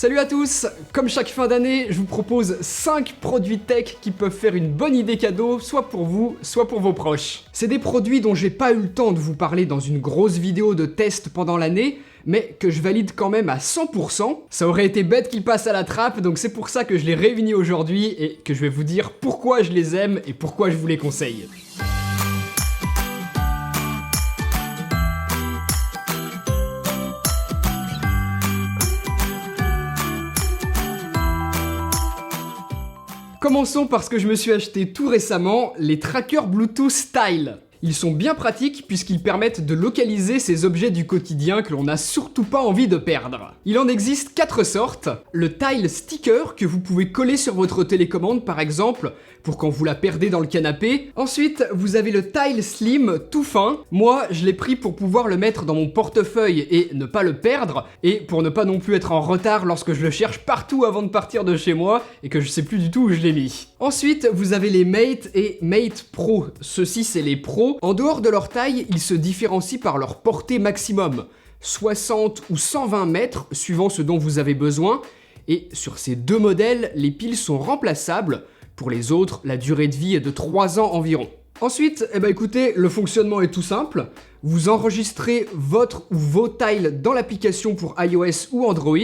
Salut à tous! Comme chaque fin d'année, je vous propose 5 produits tech qui peuvent faire une bonne idée cadeau, soit pour vous, soit pour vos proches. C'est des produits dont j'ai pas eu le temps de vous parler dans une grosse vidéo de test pendant l'année, mais que je valide quand même à 100%. Ça aurait été bête qu'ils passent à la trappe, donc c'est pour ça que je les réunis aujourd'hui et que je vais vous dire pourquoi je les aime et pourquoi je vous les conseille. Commençons par ce que je me suis acheté tout récemment, les trackers Bluetooth Tile. Ils sont bien pratiques puisqu'ils permettent de localiser ces objets du quotidien que l'on n'a surtout pas envie de perdre. Il en existe 4 sortes. Le Tile Sticker que vous pouvez coller sur votre télécommande par exemple pour quand vous la perdez dans le canapé. Ensuite, vous avez le Tile Slim tout fin. Moi, je l'ai pris pour pouvoir le mettre dans mon portefeuille et ne pas le perdre et pour ne pas non plus être en retard lorsque je le cherche partout avant de partir de chez moi et que je sais plus du tout où je l'ai mis. Ensuite, vous avez les Mate et Mate Pro. Ceux-ci, c'est les pros. En dehors de leur taille, ils se différencient par leur portée maximum, 60 ou 120 mètres suivant ce dont vous avez besoin, et sur ces deux modèles, les piles sont remplaçables. Pour les autres, la durée de vie est de 3 ans environ. Ensuite, écoutez, le fonctionnement est tout simple. Vous enregistrez votre ou vos tiles dans l'application pour iOS ou Android,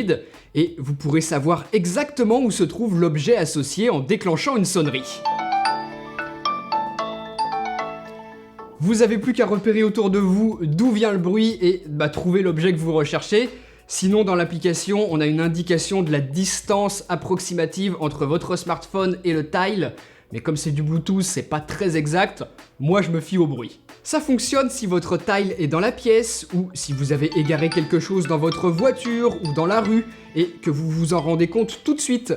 et vous pourrez savoir exactement où se trouve l'objet associé en déclenchant une sonnerie. Vous avez plus qu'à repérer autour de vous d'où vient le bruit et trouver l'objet que vous recherchez. Sinon, dans l'application, on a une indication de la distance approximative entre votre smartphone et le tile. Mais comme c'est du Bluetooth, c'est pas très exact. Moi, je me fie au bruit. Ça fonctionne si votre tile est dans la pièce ou si vous avez égaré quelque chose dans votre voiture ou dans la rue et que vous vous en rendez compte tout de suite.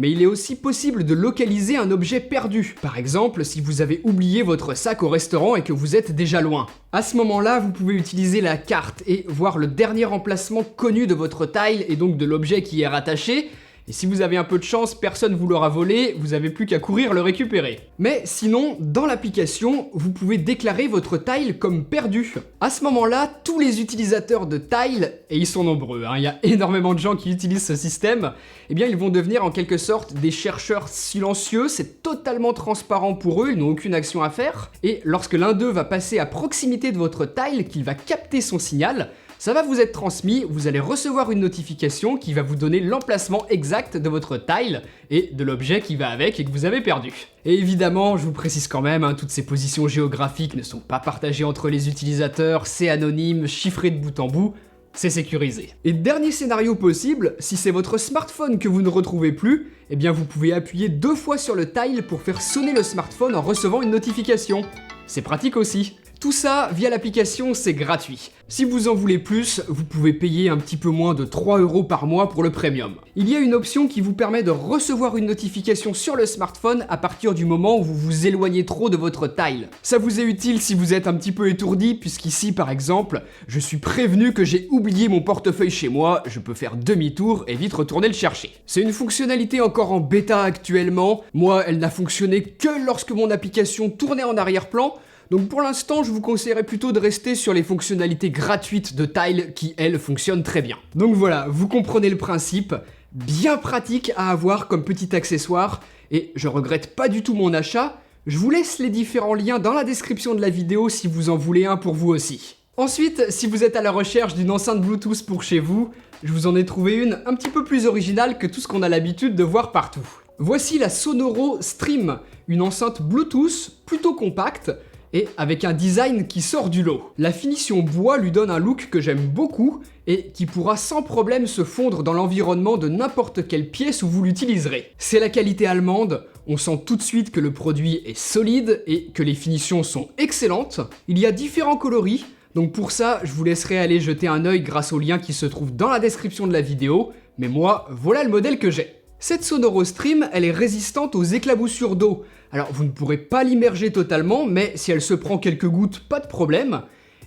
Mais il est aussi possible de localiser un objet perdu. Par exemple, si vous avez oublié votre sac au restaurant et que vous êtes déjà loin. À ce moment-là, vous pouvez utiliser la carte et voir le dernier emplacement connu de votre tile et donc de l'objet qui est rattaché. Et si vous avez un peu de chance, personne vous l'aura volé, vous avez plus qu'à courir le récupérer. Mais sinon, dans l'application, vous pouvez déclarer votre tile comme perdu. À ce moment-là, tous les utilisateurs de tile, et ils sont nombreux, il y a énormément de gens qui utilisent ce système, eh bien ils vont devenir en quelque sorte des chercheurs silencieux, c'est totalement transparent pour eux, ils n'ont aucune action à faire, et lorsque l'un d'eux va passer à proximité de votre tile, qu'il va capter son signal, ça va vous être transmis, vous allez recevoir une notification qui va vous donner l'emplacement exact de votre tile et de l'objet qui va avec et que vous avez perdu. Et évidemment, je vous précise quand même, toutes ces positions géographiques ne sont pas partagées entre les utilisateurs, c'est anonyme, chiffré de bout en bout, c'est sécurisé. Et dernier scénario possible, si c'est votre smartphone que vous ne retrouvez plus, eh bien vous pouvez appuyer 2 fois sur le tile pour faire sonner le smartphone en recevant une notification. C'est pratique aussi. Tout ça, via l'application, c'est gratuit. Si vous en voulez plus, vous pouvez payer un petit peu moins de 3 € par mois pour le premium. Il y a une option qui vous permet de recevoir une notification sur le smartphone à partir du moment où vous vous éloignez trop de votre tile. Ça vous est utile si vous êtes un petit peu étourdi, puisqu'ici, par exemple, je suis prévenu que j'ai oublié mon portefeuille chez moi, je peux faire demi-tour et vite retourner le chercher. C'est une fonctionnalité encore en bêta actuellement. Moi, elle n'a fonctionné que lorsque mon application tournait en arrière-plan. Donc pour l'instant, je vous conseillerais plutôt de rester sur les fonctionnalités gratuites de Tile qui, elles, fonctionnent très bien. Donc voilà, vous comprenez le principe, bien pratique à avoir comme petit accessoire, et je regrette pas du tout mon achat. Je vous laisse les différents liens dans la description de la vidéo si vous en voulez un pour vous aussi. Ensuite, si vous êtes à la recherche d'une enceinte Bluetooth pour chez vous, je vous en ai trouvé une un petit peu plus originale que tout ce qu'on a l'habitude de voir partout. Voici la Sonoro Stream, une enceinte Bluetooth plutôt compacte, et avec un design qui sort du lot. La finition bois lui donne un look que j'aime beaucoup et qui pourra sans problème se fondre dans l'environnement de n'importe quelle pièce où vous l'utiliserez. C'est la qualité allemande, on sent tout de suite que le produit est solide et que les finitions sont excellentes. Il y a différents coloris, donc pour ça je vous laisserai aller jeter un œil grâce au lien qui se trouve dans la description de la vidéo, mais moi voilà le modèle que j'ai. Cette Sonoro Stream, elle est résistante aux éclaboussures d'eau. Alors vous ne pourrez pas l'immerger totalement, mais si elle se prend quelques gouttes, pas de problème.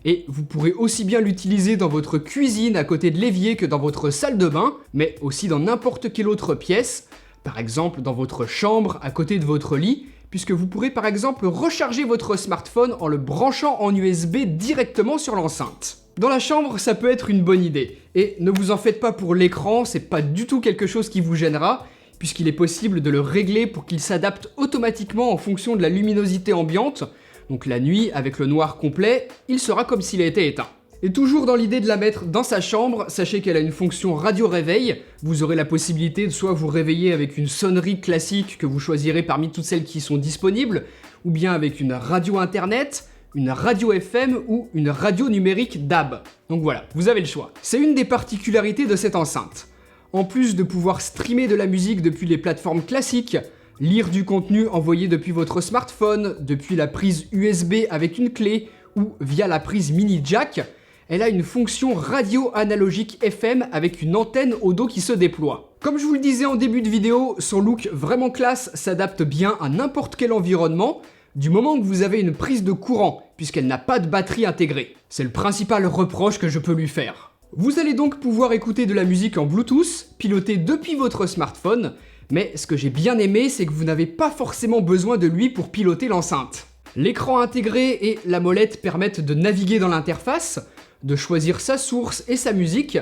Et vous pourrez aussi bien l'utiliser dans votre cuisine à côté de l'évier que dans votre salle de bain, mais aussi dans n'importe quelle autre pièce, par exemple dans votre chambre à côté de votre lit, puisque vous pourrez par exemple recharger votre smartphone en le branchant en USB directement sur l'enceinte. Dans la chambre, ça peut être une bonne idée. Et ne vous en faites pas pour l'écran, c'est pas du tout quelque chose qui vous gênera, puisqu'il est possible de le régler pour qu'il s'adapte automatiquement en fonction de la luminosité ambiante. Donc la nuit, avec le noir complet, il sera comme s'il était éteint. Et toujours dans l'idée de la mettre dans sa chambre, sachez qu'elle a une fonction radio-réveil. Vous aurez la possibilité de soit vous réveiller avec une sonnerie classique que vous choisirez parmi toutes celles qui sont disponibles, ou bien avec une radio internet, une radio FM ou une radio numérique DAB. Donc voilà, vous avez le choix. C'est une des particularités de cette enceinte. En plus de pouvoir streamer de la musique depuis les plateformes classiques, lire du contenu envoyé depuis votre smartphone, depuis la prise USB avec une clé ou via la prise mini jack, elle a une fonction radio analogique FM avec une antenne au dos qui se déploie. Comme je vous le disais en début de vidéo, son look vraiment classe s'adapte bien à n'importe quel environnement, du moment que vous avez une prise de courant, puisqu'elle n'a pas de batterie intégrée. C'est le principal reproche que je peux lui faire. Vous allez donc pouvoir écouter de la musique en Bluetooth, pilotée depuis votre smartphone, mais ce que j'ai bien aimé, c'est que vous n'avez pas forcément besoin de lui pour piloter l'enceinte. L'écran intégré et la molette permettent de naviguer dans l'interface, de choisir sa source et sa musique,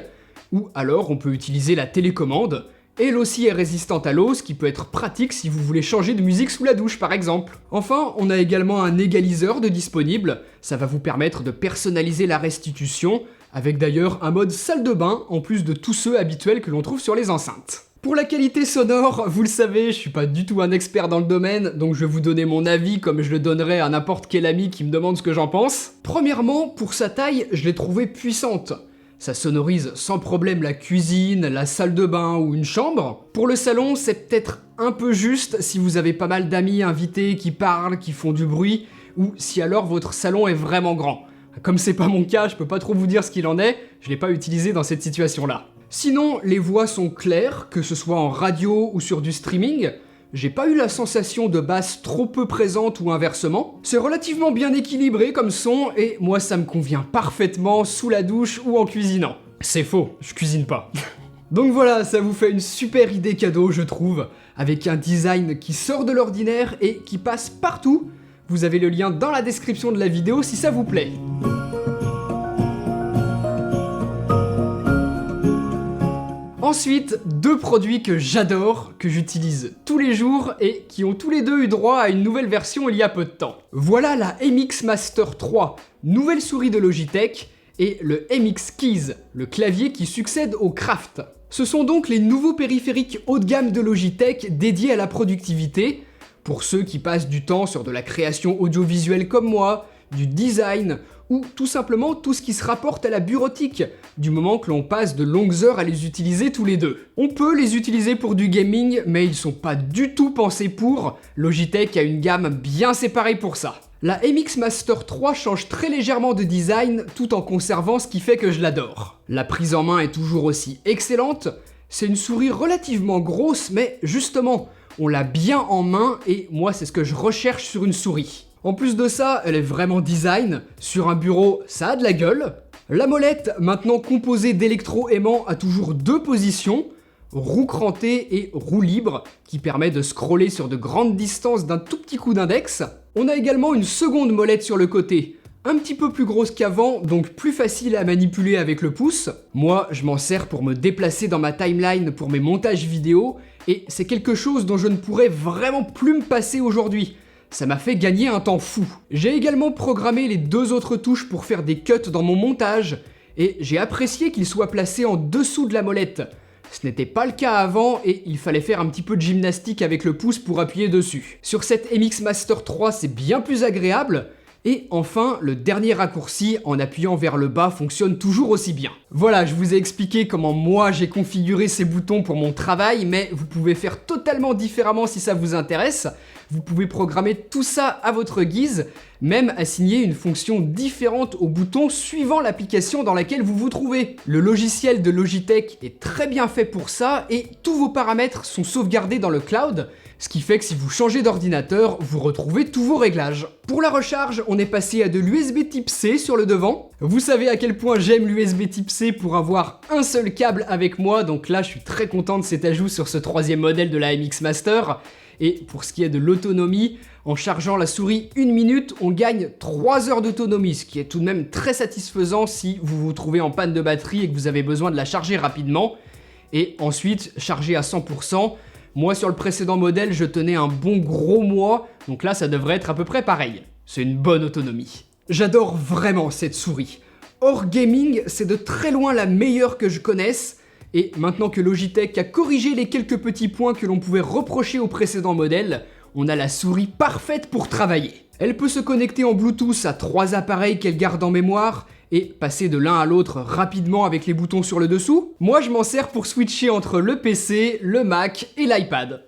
ou alors on peut utiliser la télécommande. Elle aussi est résistante à l'eau, ce qui peut être pratique si vous voulez changer de musique sous la douche par exemple. Enfin, on a également un égaliseur de disponible, ça va vous permettre de personnaliser la restitution, avec d'ailleurs un mode salle de bain en plus de tous ceux habituels que l'on trouve sur les enceintes. Pour la qualité sonore, vous le savez, je suis pas du tout un expert dans le domaine, donc je vais vous donner mon avis comme je le donnerais à n'importe quel ami qui me demande ce que j'en pense. Premièrement, pour sa taille, je l'ai trouvée puissante. Ça sonorise sans problème la cuisine, la salle de bain ou une chambre. Pour le salon, c'est peut-être un peu juste si vous avez pas mal d'amis invités qui parlent, qui font du bruit, ou si alors votre salon est vraiment grand. Comme c'est pas mon cas, je peux pas trop vous dire ce qu'il en est, je l'ai pas utilisé dans cette situation-là. Sinon, les voix sont claires, que ce soit en radio ou sur du streaming. J'ai pas eu la sensation de basse trop peu présente ou inversement. C'est relativement bien équilibré comme son et moi ça me convient parfaitement sous la douche ou en cuisinant. C'est faux, je cuisine pas. Donc voilà, ça vous fait une super idée cadeau je trouve, avec un design qui sort de l'ordinaire et qui passe partout. Vous avez le lien dans la description de la vidéo si ça vous plaît. Ensuite, deux produits que j'adore, que j'utilise tous les jours et qui ont tous les deux eu droit à une nouvelle version il y a peu de temps. Voilà la MX Master 3, nouvelle souris de Logitech, et le MX Keys, le clavier qui succède au Craft. Ce sont donc les nouveaux périphériques haut de gamme de Logitech dédiés à la productivité, pour ceux qui passent du temps sur de la création audiovisuelle comme moi, du design, ou tout simplement tout ce qui se rapporte à la bureautique, du moment que l'on passe de longues heures à les utiliser tous les deux. On peut les utiliser pour du gaming, mais ils sont pas du tout pensés pour. Logitech a une gamme bien séparée pour ça. La MX Master 3 change très légèrement de design, tout en conservant ce qui fait que je l'adore. La prise en main est toujours aussi excellente, c'est une souris relativement grosse, mais justement, on l'a bien en main, et moi c'est ce que je recherche sur une souris. En plus de ça, elle est vraiment design. Sur un bureau, ça a de la gueule. La molette, maintenant composée d'électro-aimants, a toujours deux positions, roue crantée et roue libre, qui permet de scroller sur de grandes distances d'un tout petit coup d'index. On a également une seconde molette sur le côté, un petit peu plus grosse qu'avant, donc plus facile à manipuler avec le pouce. Moi, je m'en sers pour me déplacer dans ma timeline pour mes montages vidéo, et c'est quelque chose dont je ne pourrais vraiment plus me passer aujourd'hui. Ça m'a fait gagner un temps fou. J'ai également programmé les deux autres touches pour faire des cuts dans mon montage, et j'ai apprécié qu'ils soient placés en dessous de la molette. Ce n'était pas le cas avant, et il fallait faire un petit peu de gymnastique avec le pouce pour appuyer dessus. Sur cette MX Master 3, c'est bien plus agréable, et enfin, le dernier raccourci en appuyant vers le bas fonctionne toujours aussi bien. Voilà, je vous ai expliqué comment moi j'ai configuré ces boutons pour mon travail, mais vous pouvez faire totalement différemment si ça vous intéresse. Vous pouvez programmer tout ça à votre guise, même assigner une fonction différente aux boutons suivant l'application dans laquelle vous vous trouvez. Le logiciel de Logitech est très bien fait pour ça et tous vos paramètres sont sauvegardés dans le cloud, ce qui fait que si vous changez d'ordinateur, vous retrouvez tous vos réglages. Pour la recharge, on est passé à de l'USB type C sur le devant. Vous savez à quel point j'aime l'USB type C pour avoir un seul câble avec moi, donc là je suis très content de cet ajout sur ce troisième modèle de la MX Master. Et pour ce qui est de l'autonomie, En chargeant la souris 1 minute, on gagne 3 heures d'autonomie, ce qui est tout de même très satisfaisant si vous vous trouvez en panne de batterie et que vous avez besoin de la charger rapidement. Et ensuite, charger à 100%. Moi, sur le précédent modèle, je tenais un bon gros mois, donc là, ça devrait être à peu près pareil. C'est une bonne autonomie. J'adore vraiment cette souris. Hors gaming, c'est de très loin la meilleure que je connaisse. Et maintenant que Logitech a corrigé les quelques petits points que l'on pouvait reprocher au précédent modèle, on a la souris parfaite pour travailler. Elle peut se connecter en Bluetooth à 3 appareils qu'elle garde en mémoire et passer de l'un à l'autre rapidement avec les boutons sur le dessous. Moi, je m'en sers pour switcher entre le PC, le Mac et l'iPad.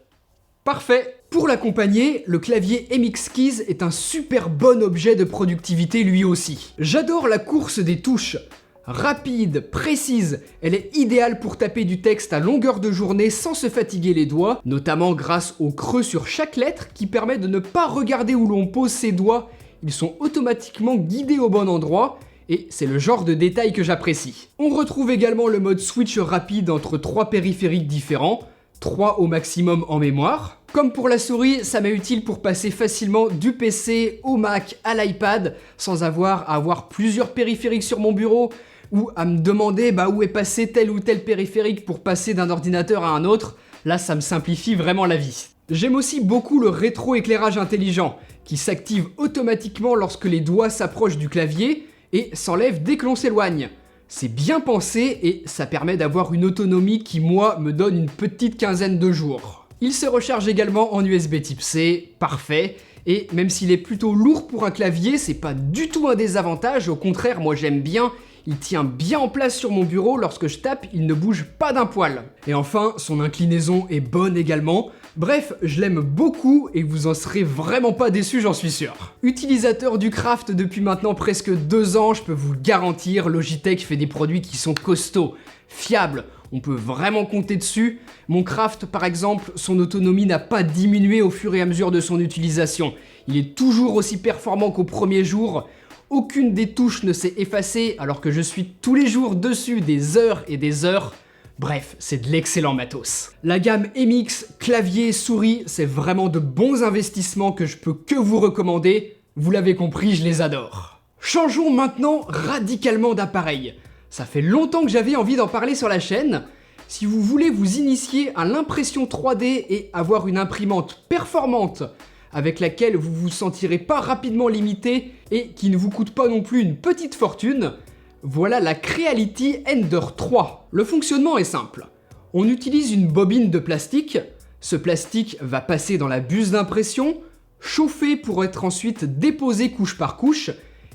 Parfait. Pour l'accompagner, le clavier MX Keys est un super bon objet de productivité lui aussi. J'adore la course des touches. Rapide, précise, elle est idéale pour taper du texte à longueur de journée sans se fatiguer les doigts, notamment grâce au creux sur chaque lettre qui permet de ne pas regarder où l'on pose ses doigts. Ils sont automatiquement guidés au bon endroit et c'est le genre de détail que j'apprécie. On retrouve également le mode switch rapide entre 3 périphériques différents, 3 au maximum en mémoire. Comme pour la souris, ça m'est utile pour passer facilement du PC au Mac à l'iPad sans avoir à avoir plusieurs périphériques sur mon bureau ou à me demander où est passé tel ou tel périphérique pour passer d'un ordinateur à un autre. Là, ça me simplifie vraiment la vie. J'aime aussi beaucoup le rétro-éclairage intelligent qui s'active automatiquement lorsque les doigts s'approchent du clavier et s'enlève dès que l'on s'éloigne. C'est bien pensé et ça permet d'avoir une autonomie qui, moi, me donne une petite quinzaine de jours. Il se recharge également en USB type C, parfait, et même s'il est plutôt lourd pour un clavier, c'est pas du tout un désavantage, au contraire, moi j'aime bien, il tient bien en place sur mon bureau, lorsque je tape, il ne bouge pas d'un poil. Et enfin, son inclinaison est bonne également. Bref, je l'aime beaucoup et vous en serez vraiment pas déçus, j'en suis sûr. Utilisateur du Craft depuis maintenant presque 2 ans, je peux vous le garantir, Logitech fait des produits qui sont costauds, fiables, on peut vraiment compter dessus. Mon Craft, par exemple, son autonomie n'a pas diminué au fur et à mesure de son utilisation. Il est toujours aussi performant qu'au premier jour. Aucune des touches ne s'est effacée alors que je suis tous les jours dessus des heures et des heures. Bref, c'est de l'excellent matos. La gamme MX, clavier, souris, c'est vraiment de bons investissements que je peux que vous recommander. Vous l'avez compris, je les adore. Changeons maintenant radicalement d'appareil. Ça fait longtemps que j'avais envie d'en parler sur la chaîne. Si vous voulez vous initier à l'impression 3D et avoir une imprimante performante avec laquelle vous vous sentirez pas rapidement limité et qui ne vous coûte pas non plus une petite fortune, voilà la Creality Ender 3. Le fonctionnement est simple. On utilise une bobine de plastique, ce plastique va passer dans la buse d'impression, chauffer pour être ensuite déposé couche par couche,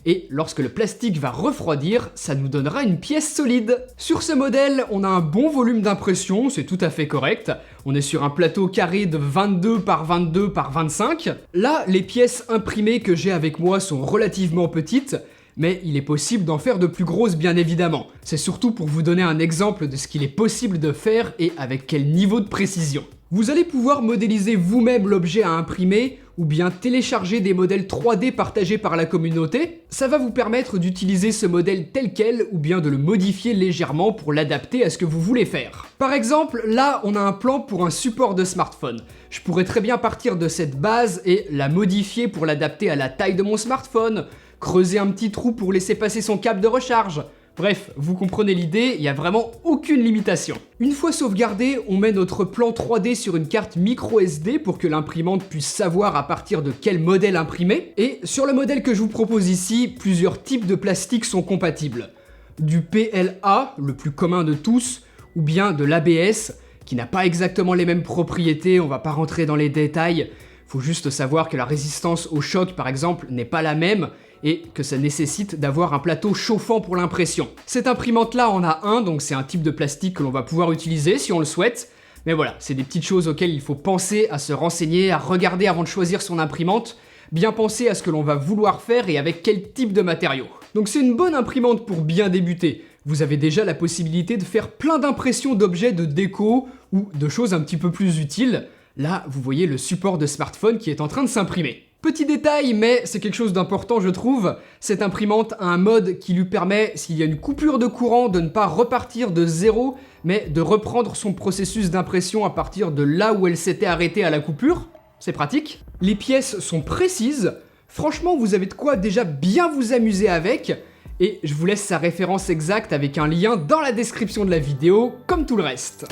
et lorsque le plastique va refroidir, ça nous donnera une pièce solide. Sur ce modèle, on a un bon volume d'impression, c'est tout à fait correct. On est sur un plateau carré de 22 par 22 par 25. Là, les pièces imprimées que j'ai avec moi sont relativement petites, mais il est possible d'en faire de plus grosses bien évidemment. C'est surtout pour vous donner un exemple de ce qu'il est possible de faire et avec quel niveau de précision. Vous allez pouvoir modéliser vous-même l'objet à imprimer ou bien télécharger des modèles 3D partagés par la communauté. Ça va vous permettre d'utiliser ce modèle tel quel ou bien de le modifier légèrement pour l'adapter à ce que vous voulez faire. Par exemple, là, on a un plan pour un support de smartphone. Je pourrais très bien partir de cette base et la modifier pour l'adapter à la taille de mon smartphone, creuser un petit trou pour laisser passer son câble de recharge. Bref, vous comprenez l'idée, il n'y a vraiment aucune limitation. Une fois sauvegardé, on met notre plan 3D sur une carte micro SD pour que l'imprimante puisse savoir à partir de quel modèle imprimer. Et sur le modèle que je vous propose ici, plusieurs types de plastique sont compatibles. Du PLA, le plus commun de tous, ou bien de l'ABS, qui n'a pas exactement les mêmes propriétés, on va pas rentrer dans les détails. Faut juste savoir que la résistance au choc, par exemple, n'est pas la même, et que ça nécessite d'avoir un plateau chauffant pour l'impression. Cette imprimante-là en a un, donc c'est un type de plastique que l'on va pouvoir utiliser si on le souhaite. Mais voilà, c'est des petites choses auxquelles il faut penser, à se renseigner, à regarder avant de choisir son imprimante, bien penser à ce que l'on va vouloir faire et avec quel type de matériaux. Donc c'est une bonne imprimante pour bien débuter. Vous avez déjà la possibilité de faire plein d'impressions d'objets de déco ou de choses un petit peu plus utiles. Là, vous voyez le support de smartphone qui est en train de s'imprimer. Petit détail, mais c'est quelque chose d'important je trouve, cette imprimante a un mode qui lui permet, s'il y a une coupure de courant, de ne pas repartir de zéro, mais de reprendre son processus d'impression à partir de là où elle s'était arrêtée à la coupure. c'est pratique. Les pièces sont précises, franchement vous avez de quoi déjà bien vous amuser avec, et je vous laisse sa référence exacte avec un lien dans la description de la vidéo, comme tout le reste.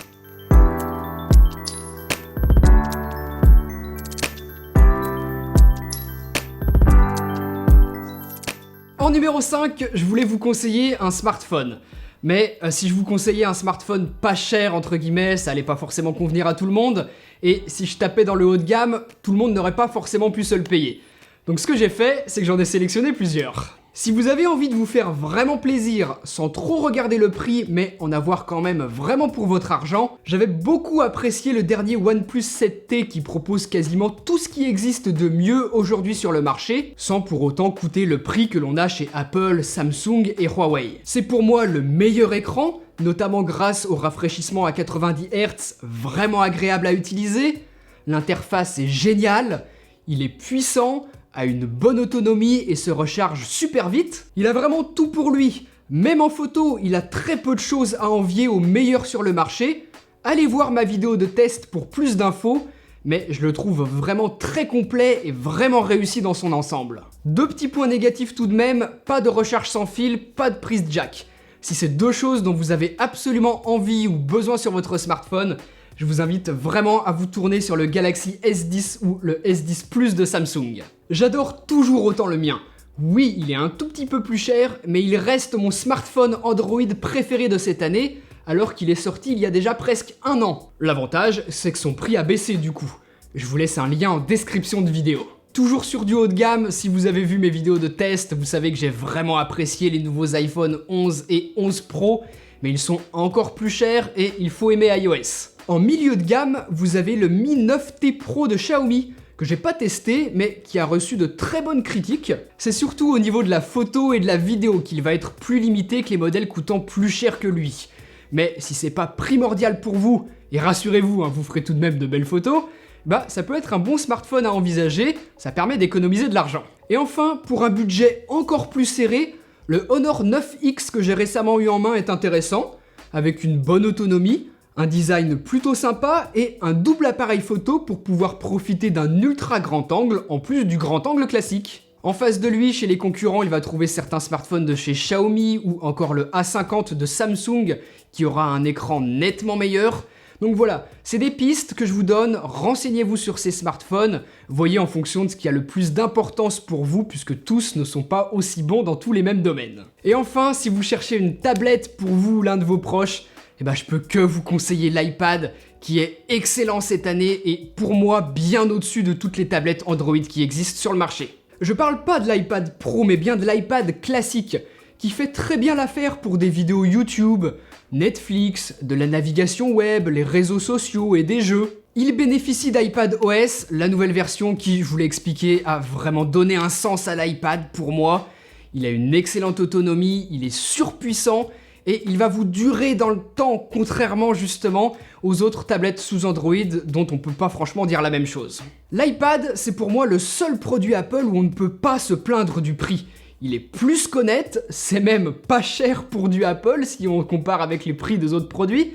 En numéro 5, je voulais vous conseiller un smartphone. Mais si je vous conseillais un smartphone pas cher, entre guillemets, ça allait pas forcément convenir à tout le monde. Et si je tapais dans le haut de gamme, tout le monde n'aurait pas forcément pu se le payer. Donc ce que j'ai fait, c'est que j'en ai sélectionné plusieurs. Si vous avez envie de vous faire vraiment plaisir, sans trop regarder le prix, mais en avoir quand même vraiment pour votre argent, j'avais beaucoup apprécié le dernier OnePlus 7T qui propose quasiment tout ce qui existe de mieux aujourd'hui sur le marché, sans pour autant coûter le prix que l'on a chez Apple, Samsung et Huawei. C'est pour moi le meilleur écran, notamment grâce au rafraîchissement à 90 Hz, vraiment agréable à utiliser. L'interface est géniale, il est puissant, a une bonne autonomie et se recharge super vite. Il a vraiment tout pour lui. Même en photo, il a très peu de choses à envier aux meilleurs sur le marché. Allez voir ma vidéo de test pour plus d'infos, mais je le trouve vraiment très complet et vraiment réussi dans son ensemble. Deux petits points négatifs tout de même, pas de recharge sans fil, pas de prise jack. Si c'est deux choses dont vous avez absolument envie ou besoin sur votre smartphone, je vous invite vraiment à vous tourner sur le Galaxy S10 ou le S10 Plus de Samsung. J'adore toujours autant le mien. Oui, il est un tout petit peu plus cher, mais il reste mon smartphone Android préféré de cette année, alors qu'il est sorti il y a déjà presque un an. L'avantage, c'est que son prix a baissé du coup. Je vous laisse un lien en description de vidéo. Toujours sur du haut de gamme, si vous avez vu mes vidéos de test, vous savez que j'ai vraiment apprécié les nouveaux iPhone 11 et 11 Pro, mais ils sont encore plus chers et il faut aimer iOS. En milieu de gamme, vous avez le Mi 9T Pro de Xiaomi, que j'ai pas testé, mais qui a reçu de très bonnes critiques. C'est surtout au niveau de la photo et de la vidéo qu'il va être plus limité que les modèles coûtant plus cher que lui. Mais si c'est pas primordial pour vous, et rassurez-vous, vous ferez tout de même de belles photos, bah ça peut être un bon smartphone à envisager, ça permet d'économiser de l'argent. Et enfin, pour un budget encore plus serré, le Honor 9X que j'ai récemment eu en main est intéressant, avec une bonne autonomie, un design plutôt sympa et un double appareil photo pour pouvoir profiter d'un ultra grand angle en plus du grand angle classique. En face de lui, chez les concurrents, il va trouver certains smartphones de chez Xiaomi ou encore le A50 de Samsung qui aura un écran nettement meilleur. Donc voilà, c'est des pistes que je vous donne, renseignez-vous sur ces smartphones, voyez en fonction de ce qui a le plus d'importance pour vous puisque tous ne sont pas aussi bons dans tous les mêmes domaines. Et enfin, si vous cherchez une tablette pour vous ou l'un de vos proches, je peux que vous conseiller l'iPad qui est excellent cette année et pour moi bien au-dessus de toutes les tablettes Android qui existent sur le marché. Je parle pas de l'iPad Pro mais bien de l'iPad classique qui fait très bien l'affaire pour des vidéos YouTube, Netflix, de la navigation web, les réseaux sociaux et des jeux. Il bénéficie d'iPadOS, la nouvelle version qui, je vous l'ai expliqué, a vraiment donné un sens à l'iPad pour moi. Il a une excellente autonomie, il est surpuissant et il va vous durer dans le temps, contrairement justement aux autres tablettes sous Android dont on peut pas franchement dire la même chose. L'iPad, c'est pour moi le seul produit Apple où on ne peut pas se plaindre du prix. Il est plus qu'honnête, c'est même pas cher pour du Apple si on compare avec les prix des autres produits.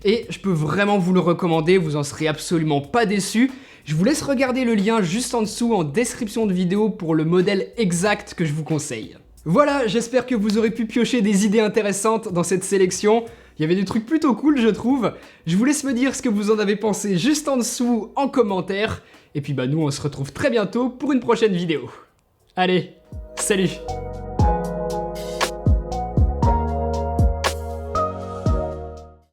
Et je peux vraiment vous le recommander, vous en serez absolument pas déçus. Je vous laisse regarder le lien juste en dessous en description de vidéo pour le modèle exact que je vous conseille. Voilà, j'espère que vous aurez pu piocher des idées intéressantes dans cette sélection. Il y avait des trucs plutôt cool, je trouve. Je vous laisse me dire ce que vous en avez pensé juste en dessous en commentaire. Et puis nous, on se retrouve très bientôt pour une prochaine vidéo. Allez, salut!